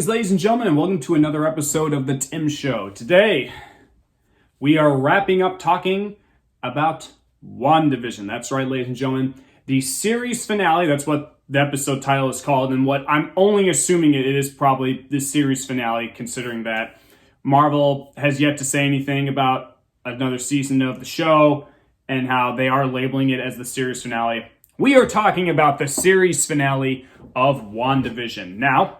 Greetings, ladies and gentlemen, and welcome to another episode of The Tim Show. Today, we are wrapping up talking about Wandavision. That's right, ladies and gentlemen. The series finale, that's what the episode title is called, and what I'm only assuming it is probably the series finale, considering that Marvel has yet to say anything about another season of the show and how they are labeling it as the series finale. We are talking about the series finale of Wandavision. Now,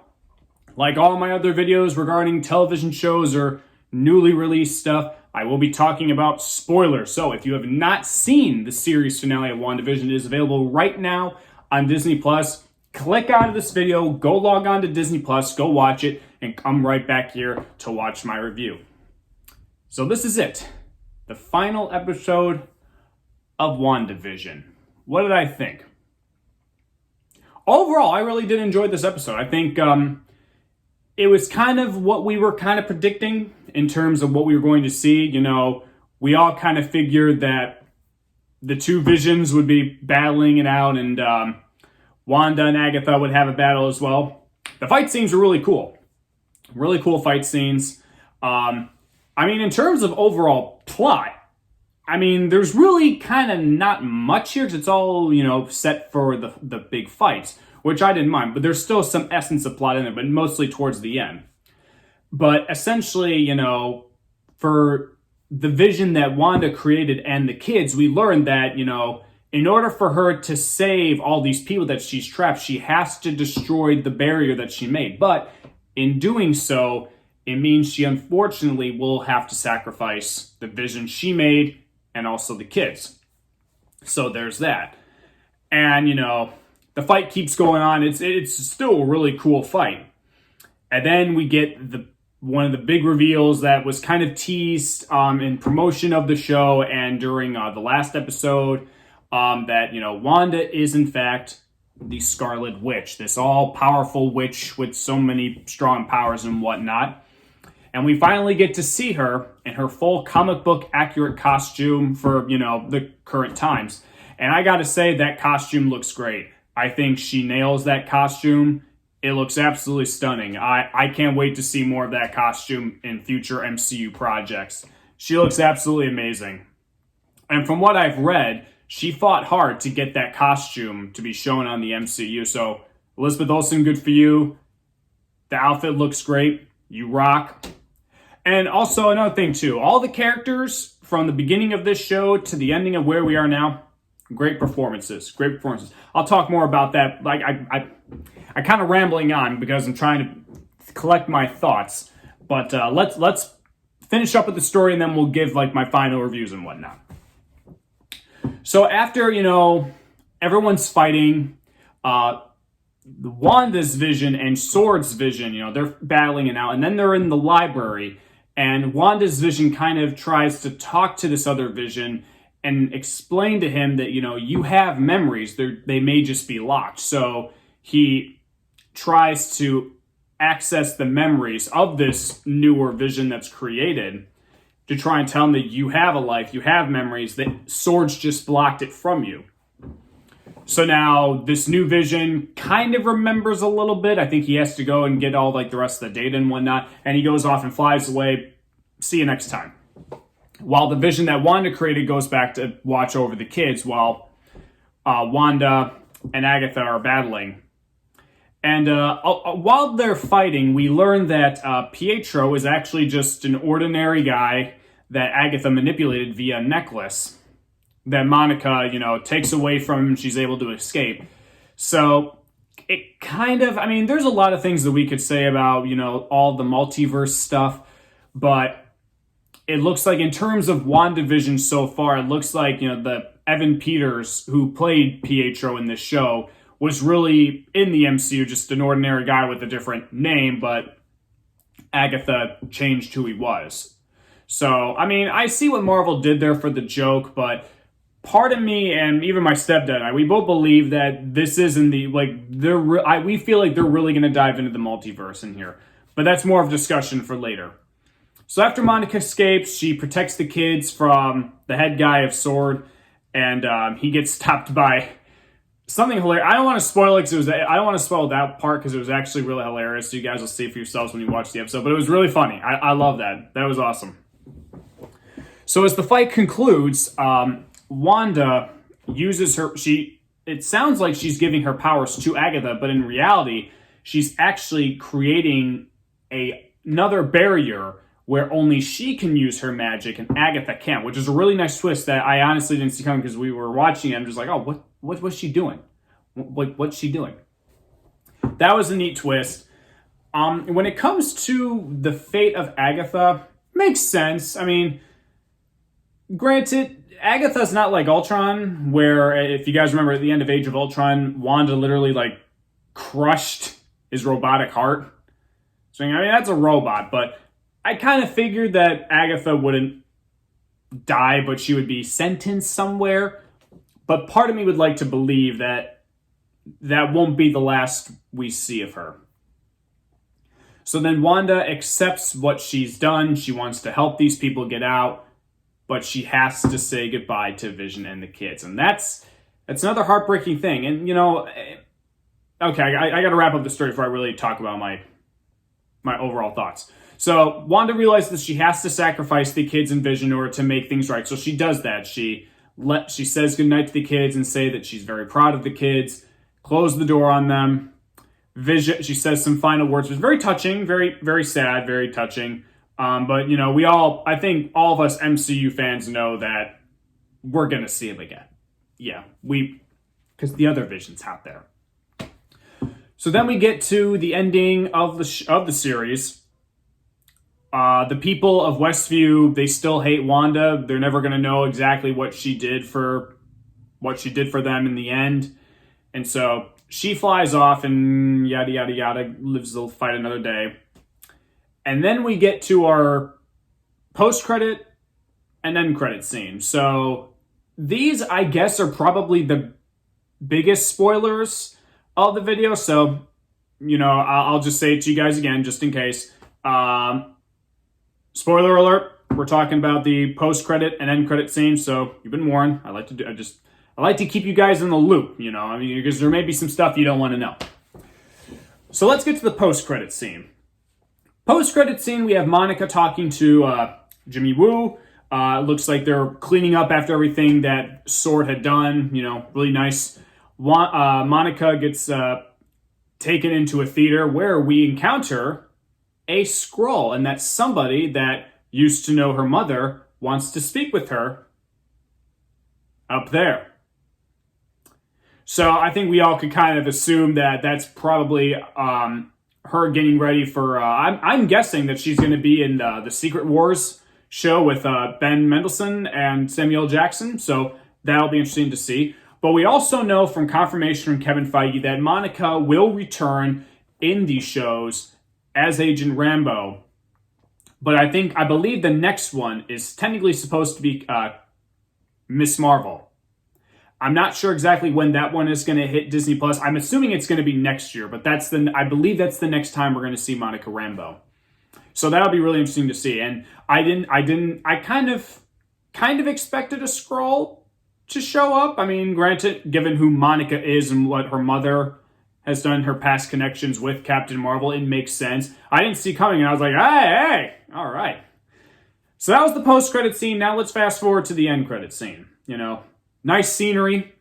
like all my other videos regarding television shows or newly released stuff, I will be talking about spoilers. So if you have not seen the series finale of Wandavision, it is available right now on Disney+. Click out of this video, go log on to Disney+, go watch it, and come right back here to watch my review. So this is it. The final episode of Wandavision. What did I think? Overall, I really did enjoy this episode. I think it was kind of what we were kind of predicting in terms of what we were going to see. You know, we all kind of figured that the two visions would be battling it out, and Wanda and Agatha would have a battle as well. The fight scenes were really cool. Really cool fight scenes. I mean, in terms of overall plot, I mean, there's really kind of not much here because it's all, you know, set for the big fights, which I didn't mind. But there's still some essence of plot in there, but mostly towards the end. But essentially, you know, for the vision that Wanda created and the kids, we learned that, you know, in order for her to save all these people that she's trapped, she has to destroy the barrier that she made. But in doing so, it means she unfortunately will have to sacrifice the vision she made and also the kids. So there's that. And, you know, the fight keeps going on. It's still a really cool fight. And then we get one of the big reveals that was kind of teased in promotion of the show and during the last episode, that, you know, Wanda is in fact the Scarlet Witch, this all-powerful witch with so many strong powers and whatnot. And we finally get to see her in her full comic book accurate costume for, you know, the current times. And I gotta say, that costume looks great. I think she nails that costume. It looks absolutely stunning. I can't wait to see more of that costume in future MCU projects. She looks absolutely amazing. And from what I've read, she fought hard to get that costume to be shown on the MCU. So, Elizabeth Olsen, good for you. The outfit looks great. You rock. And also another thing too, all the characters from the beginning of this show to the ending of where we are now, great performances, great performances. I'll talk more about that. Like I kind of rambling on because I'm trying to collect my thoughts. But let's finish up with the story and then we'll give like my final reviews and whatnot. So after, you know, everyone's fighting, Wanda's vision and Sword's vision, you know, they're battling it out, and then they're in the library. And Wanda's vision kind of tries to talk to this other vision and explain to him that, you know, you have memories. They may just be locked. So he tries to access the memories of this newer vision that's created to try and tell him that you have a life, you have memories, that Swords just blocked it from you. So now this new vision kind of remembers a little bit. I think he has to go and get all like the rest of the data and whatnot. And he goes off and flies away. See you next time. While the vision that Wanda created goes back to watch over the kids while Wanda and Agatha are battling. And while they're fighting, we learn that Pietro is actually just an ordinary guy that Agatha manipulated via a necklace that Monica, you know, takes away from him and she's able to escape. So it kind of, I mean, there's a lot of things that we could say about, you know, all the multiverse stuff, but it looks like in terms of WandaVision so far, it looks like, you know, the Evan Peters who played Pietro in this show was really in the MCU, just an ordinary guy with a different name, but Agatha changed who he was. So, I mean, I see what Marvel did there for the joke, but part of me and even my stepdad and I, we both believe that this isn't the, like, we feel like they're really going to dive into the multiverse in here. But that's more of a discussion for later. So after Monica escapes, she protects the kids from the head guy of Sword, and he gets stopped by something hilarious. I don't want to spoil it because I don't want to spoil that part because it was actually really hilarious. So you guys will see for yourselves when you watch the episode. But it was really funny. I love that. That was awesome. So as the fight concludes, Wanda uses her. It sounds like she's giving her powers to Agatha, but in reality, she's actually creating another barrier where only she can use her magic and Agatha can't, which is a really nice twist that I honestly didn't see coming because we were watching it. I'm just like, oh, what was she doing? What's she doing? That was a neat twist. When it comes to the fate of Agatha, makes sense. I mean, granted, Agatha's not like Ultron, where if you guys remember at the end of Age of Ultron, Wanda literally like crushed his robotic heart. So I mean that's a robot, but I kind of figured that Agatha wouldn't die, but she would be sentenced somewhere. But part of me would like to believe that that won't be the last we see of her. So then Wanda accepts what she's done. She wants to help these people get out, but she has to say goodbye to Vision and the kids. And that's another heartbreaking thing. And, you know, okay, I got to wrap up the story before I really talk about my overall thoughts. So Wanda realizes she has to sacrifice the kids and Vision in order to make things right. So she does that. She says goodnight to the kids and say that she's very proud of the kids, close the door on them. Vision, she says some final words. It was very touching, very, very sad, very touching. But, you know, I think all of us MCU fans know that we're going to see him again. Yeah, because the other Vision's out there. So then we get to the ending of the series. The people of Westview, they still hate Wanda. They're never going to know exactly what she did for them in the end. And so she flies off and yada, yada, yada, lives to fight another day. And then we get to our post-credit and end credit scene. So these, I guess, are probably the biggest spoilers of the video. So, you know, I'll just say it to you guys again, just in case. Spoiler alert, we're talking about the post-credit and end credit scene. So you've been warned. I like to keep you guys in the loop, you know, I mean, because there may be some stuff you don't want to know. So let's get to the post-credit scene. Post-credit scene, we have Monica talking to Jimmy Woo. It looks like they're cleaning up after everything that S.W.O.R.D. had done. You know, really nice. Monica gets taken into a theater where we encounter a Skrull, and that's somebody that used to know her mother wants to speak with her up there. So I think we all could kind of assume that that's probably her getting ready for. I'm guessing that she's going to be in the Secret Wars show with Ben Mendelsohn and Samuel L. Jackson. So that'll be interesting to see. But we also know from confirmation from Kevin Feige that Monica will return in these shows as Agent Rambo. But I believe the next one is technically supposed to be Miss Marvel. I'm not sure exactly when that one is going to hit Disney Plus. I'm assuming it's going to be next year, but I believe that's the next time we're going to see Monica Rambeau. So that'll be really interesting to see. And I kind of expected a Skrull to show up. I mean, granted, given who Monica is and what her mother has done, her past connections with Captain Marvel, it makes sense. I didn't see coming, and I was like, hey, all right. So that was the post-credit scene. Now let's fast forward to the end credit scene. You know, nice scenery,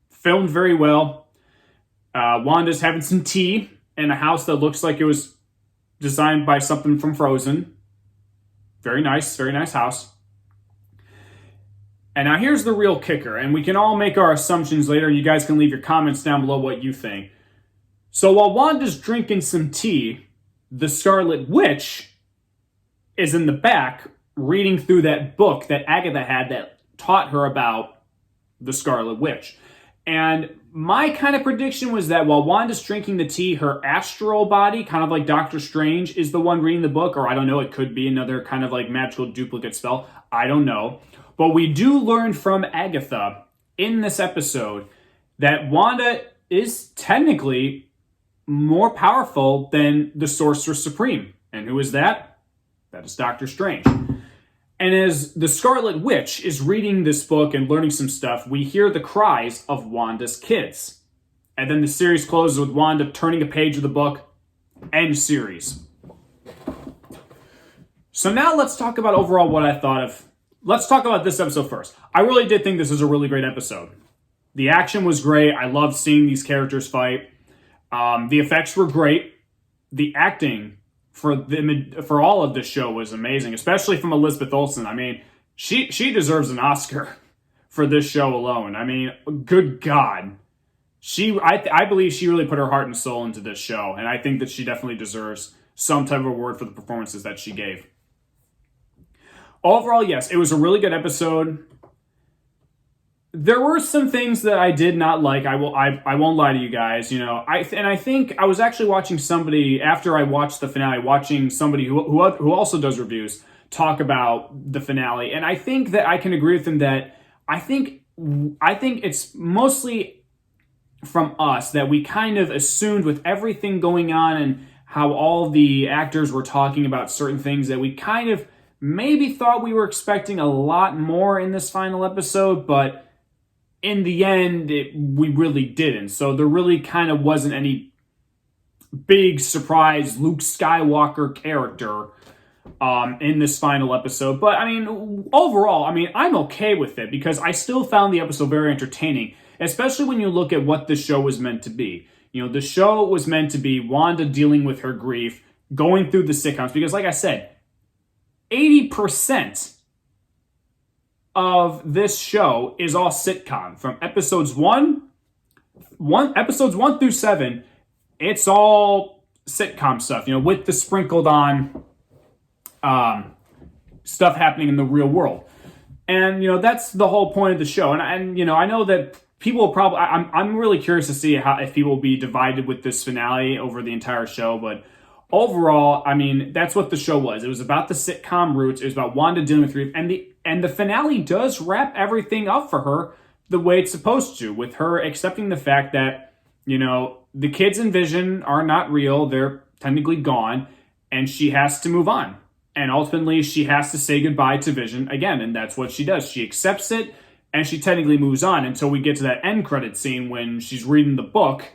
filmed very well. Wanda's having some tea in a house that looks like it was designed by something from Frozen. Very nice house. And now here's the real kicker, and we can all make our assumptions later. You guys can leave your comments down below what you think. So while Wanda's drinking some tea, the Scarlet Witch is in the back reading through that book that Agatha had that taught her about the Scarlet Witch. And my kind of prediction was that while Wanda's drinking the tea, her astral body, kind of like Doctor Strange, is the one reading the book. Or I don't know, it could be another kind of like magical duplicate spell. I don't know. But we do learn from Agatha in this episode that Wanda is technically more powerful than the Sorcerer Supreme. And who is that? That is Doctor Strange. And as the Scarlet Witch is reading this book and learning some stuff, we hear the cries of Wanda's kids. And then the series closes with Wanda turning a page of the book. End series. So now let's talk about overall what I thought of. Let's talk about this episode first. I really did think this was a really great episode. The action was great. I loved seeing these characters fight. The effects were great. The acting for all of this show was amazing, especially from Elizabeth Olsen. I mean, she deserves an Oscar for this show alone. I mean, good God. I believe she really put her heart and soul into this show, and I think that she definitely deserves some type of award for the performances that she gave. Overall, yes, it was a really good episode. There were some things that I did not like. I won't lie to you guys. You know, I think I was actually watching somebody after I watched the finale, watching somebody who also does reviews talk about the finale, and I think that I can agree with them that I think it's mostly from us that we kind of assumed with everything going on and how all the actors were talking about certain things that we kind of maybe thought we were expecting a lot more in this final episode, but in the end, we really didn't. So there really kind of wasn't any big surprise Luke Skywalker character in this final episode. But, I mean, overall, I'm okay with it because I still found the episode very entertaining, especially when you look at what the show was meant to be. You know, the show was meant to be Wanda dealing with her grief, going through the sitcoms, because like I said, 80% of this show is all sitcom. From episodes one through 7, it's all sitcom stuff, you know, with the sprinkled on stuff happening in the real world. And, you know, that's the whole point of the show. And you know, I know that people will probably, I'm really curious to see if people will be divided with this finale over the entire show, but overall, I mean, that's what the show was. It was about the sitcom roots. It was about Wanda dealing with grief, and the finale does wrap everything up for her the way it's supposed to, with her accepting the fact that, you know, the kids in Vision are not real. They're technically gone, and she has to move on. And ultimately, she has to say goodbye to Vision again, and that's what she does. She accepts it, and she technically moves on until we get to that end credit scene when she's reading the book,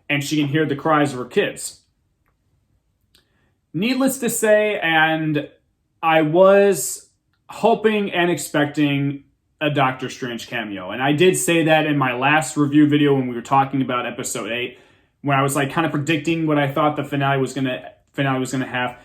and she can hear the cries of her kids. Needless to say, and I was hoping and expecting a Doctor Strange cameo. And I did say that in my last review video when we were talking about episode 8, when I was like kind of predicting what I thought the finale was gonna have.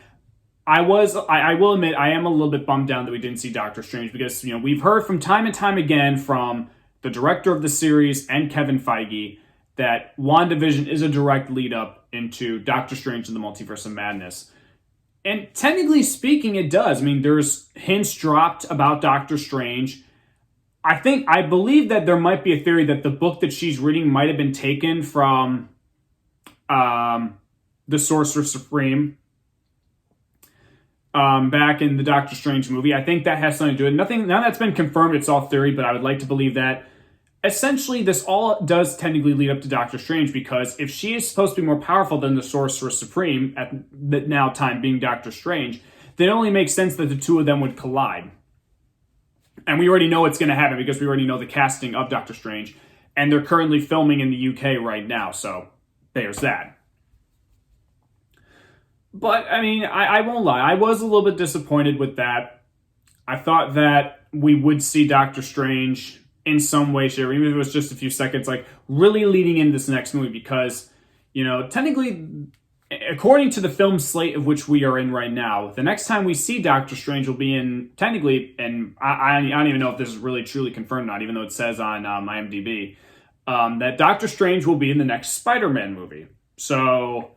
I will admit I am a little bit bummed down that we didn't see Doctor Strange because, you know, we've heard from time and time again from the director of the series and Kevin Feige that WandaVision is a direct lead up into Doctor Strange and the Multiverse of Madness. And technically speaking, it does. I mean, there's hints dropped about Doctor Strange. I believe that there might be a theory that the book that she's reading might have been taken from the Sorcerer Supreme back in the Doctor Strange movie. I think that has something to do with it. None that's been confirmed. It's all theory, but I would like to believe that. Essentially, this all does technically lead up to Doctor Strange, because if she is supposed to be more powerful than the Sorcerer Supreme, at the now time being Doctor Strange, then it only makes sense that the two of them would collide. And we already know it's going to happen because we already know the casting of Doctor Strange, and they're currently filming in the UK right now, so there's that. But, I mean, I won't lie, I was a little bit disappointed with that. I thought that we would see Doctor Strange in some way, shape, even if it was just a few seconds, like really leading into this next movie, because, you know, technically, according to the film slate of which we are in right now, the next time we see Doctor Strange will be in, technically, and I don't even know if this is really truly confirmed or not, even though it says on IMDb, that Doctor Strange will be in the next Spider-Man movie. So,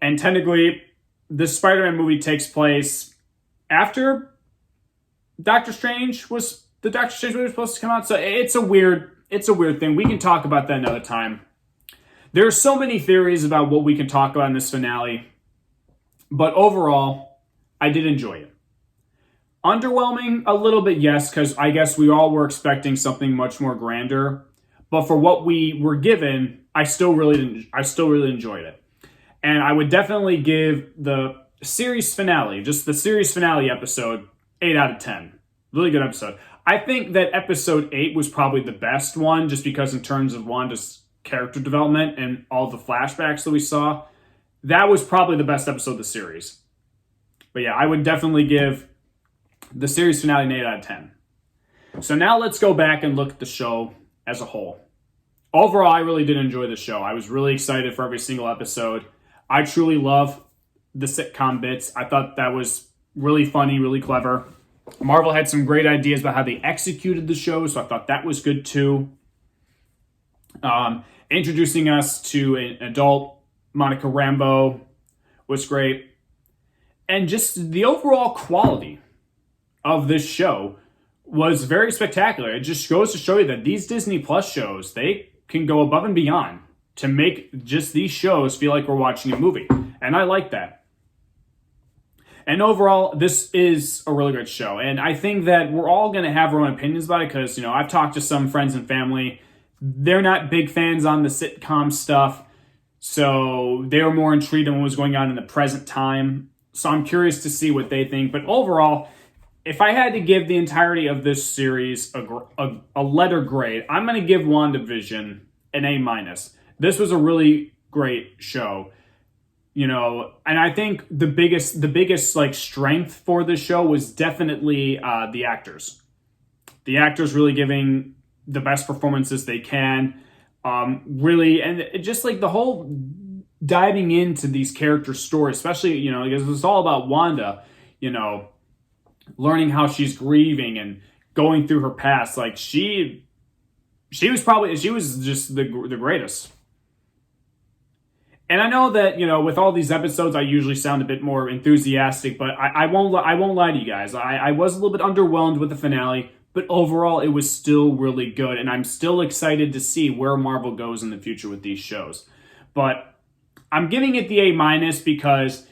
and technically, this Spider-Man movie takes place after Doctor Strange was the Doctor Strange movie was supposed to come out. So it's a weird thing. We can talk about that another time. There are so many theories about what we can talk about in this finale, but overall, I did enjoy it. Underwhelming a little bit, yes, because I guess we all were expecting something much more grander. But for what we were given, I still really enjoyed it. And I would definitely give the series finale, just the series finale episode, 8 out of 10. Really good episode. I think that episode 8 was probably the best one, just because in terms of Wanda's character development and all the flashbacks that we saw, that was probably the best episode of the series. But yeah, I would definitely give the series finale an 8 out of 10. So now let's go back and look at the show as a whole. Overall, I really did enjoy the show. I was really excited for every single episode. I truly love the sitcom bits. I thought that was really funny, really clever. Marvel had some great ideas about how they executed the show, so I thought that was good too. Introducing us to an adult Monica Rambeau was great. And just the overall quality of this show was very spectacular. It just goes to show you that these Disney Plus shows, they can go above and beyond to make just these shows feel like we're watching a movie. And I like that. And overall, this is a really good show. And I think that we're all going to have our own opinions about it because, I've talked to some friends and family. They're not big fans on the sitcom stuff. So they were more intrigued in what was going on in the present time. So I'm curious to see what they think. But overall, if I had to give the entirety of this series a letter grade, I'm going to give WandaVision an A-. This was a really great show. And I think the biggest like strength for the show was definitely the actors. The actors really giving the best performances they can. Really, and it just like the whole diving into these character stories, especially, because it's all about Wanda, learning how she's grieving and going through her past. Like she was just the greatest. And I know that, with all these episodes, I usually sound a bit more enthusiastic, but I won't lie to you guys. I was a little bit underwhelmed with the finale, but overall it was still really good. And I'm still excited to see where Marvel goes in the future with these shows. But I'm giving it the A- because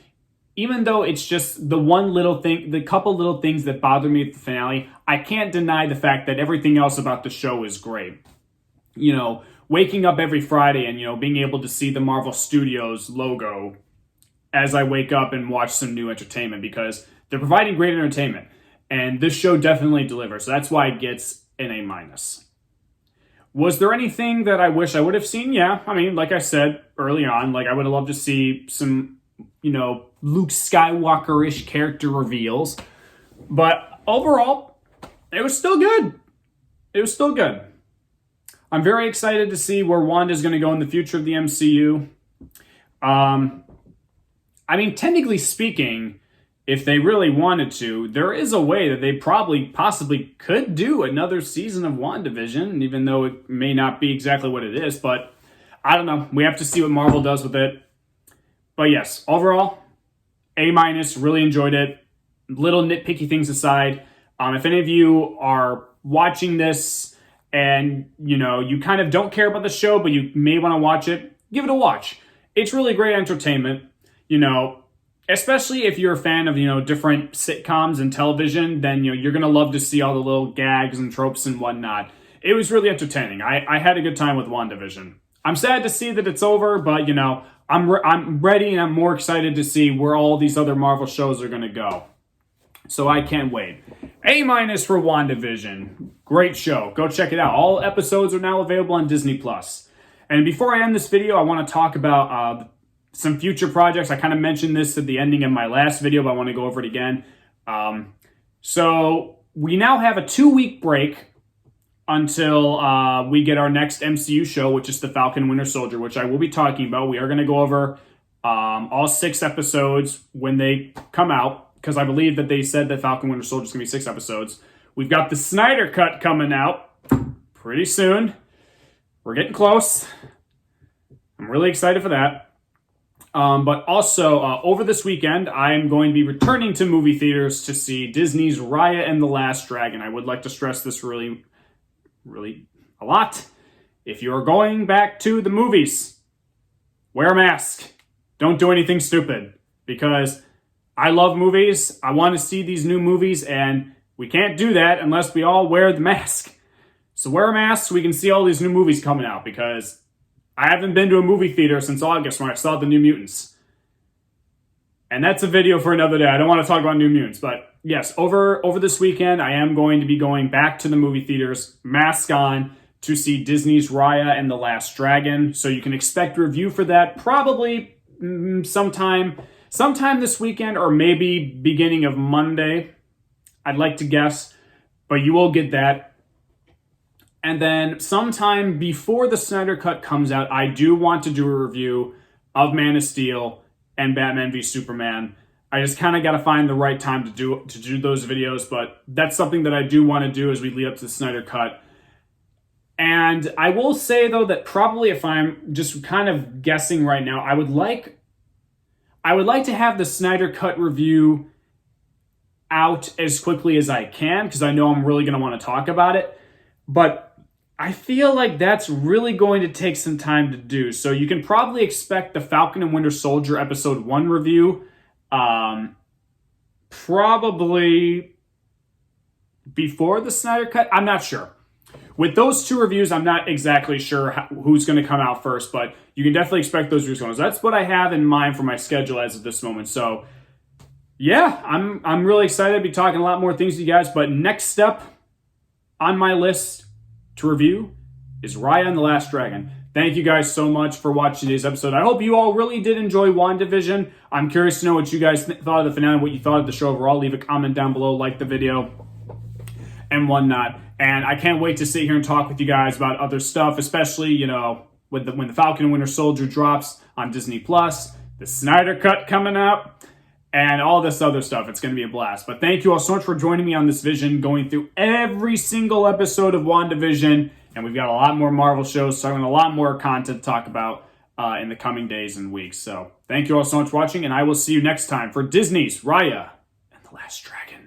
even though it's just the one little thing, the couple little things that bother me at the finale, I can't deny the fact that everything else about the show is great. Waking up every Friday and, being able to see the Marvel Studios logo as I wake up and watch some new entertainment, because they're providing great entertainment. And this show definitely delivers. So that's why it gets an A-. Was there anything that I wish I would have seen? Yeah. I mean, like I said early on, I would have loved to see some, Luke Skywalker-ish character reveals. But overall, it was still good. I'm very excited to see where Wanda's going to go in the future of the MCU. Technically speaking, if they really wanted to, there is a way that they possibly could do another season of WandaVision, even though it may not be exactly what it is. But I don't know. We have to see what Marvel does with it. But yes, overall, A-. Really enjoyed it. Little nitpicky things aside. If any of you are watching this and, you kind of don't care about the show, but you may want to watch it, give it a watch. It's really great entertainment, especially if you're a fan of, different sitcoms and television, then, you're going to love to see all the little gags and tropes and whatnot. It was really entertaining. I had a good time with WandaVision. I'm sad to see that it's over, but, I'm ready and I'm more excited to see where all these other Marvel shows are going to go. So I can't wait. A- for WandaVision. Great show. Go check it out. All episodes are now available on Disney Plus. And before I end this video, I want to talk about some future projects. I kind of mentioned this at the ending of my last video, but I want to go over it again. So we now have a 2-week break until we get our next MCU show, which is The Falcon and Winter Soldier, which I will be talking about. We are going to go over all 6 episodes when they come out, because I believe that they said that Falcon Winter Soldier is going to be 6 episodes. We've got the Snyder Cut coming out pretty soon. We're getting close. I'm really excited for that. But also, over this weekend, I'm going to be returning to movie theaters to see Disney's Raya and the Last Dragon. I would like to stress this really, really a lot. If you're going back to the movies, wear a mask. Don't do anything stupid, because I love movies. I want to see these new movies, and we can't do that unless we all wear the mask. So wear a mask so we can see all these new movies coming out, because I haven't been to a movie theater since August when I saw The New Mutants. And that's a video for another day. I don't want to talk about New Mutants, but yes, over this weekend, I am going to be going back to the movie theaters, mask on, to see Disney's Raya and the Last Dragon. So you can expect a review for that probably sometime this weekend, or maybe beginning of Monday. I'd like to guess, but you will get that. And then sometime before the Snyder Cut comes out, I do want to do a review of Man of Steel and Batman v Superman. I just kind of got to find the right time to do those videos, but that's something that I do want to do as we lead up to the Snyder Cut. And I will say, though, that probably, if I'm just kind of guessing right now, I would like to have the Snyder Cut review out as quickly as I can, because I know I'm really going to want to talk about it. But I feel like that's really going to take some time to do. So you can probably expect the Falcon and Winter Soldier Episode 1 review probably before the Snyder Cut. I'm not sure. With those two reviews, I'm not exactly sure who's going to come out first, but you can definitely expect those reviews going. So that's what I have in mind for my schedule as of this moment. So yeah, I'm really excited to be talking a lot more things to you guys. But next step on my list to review is Raya and the Last Dragon. Thank you guys so much for watching today's episode. I hope you all really did enjoy Wandavision. I'm curious to know what you guys thought of the finale, what you thought of the show overall. Leave a comment down below, like the video, and whatnot. And I can't wait to sit here and talk with you guys about other stuff, especially, you know, when the Falcon and Winter Soldier drops on Disney+, the Snyder Cut coming out, and all this other stuff. It's going to be a blast. But thank you all so much for joining me on this vision, going through every single episode of WandaVision. And we've got a lot more Marvel shows, so I'm going to a lot more content to talk about in the coming days and weeks. So thank you all so much for watching, and I will see you next time for Disney's Raya and the Last Dragon.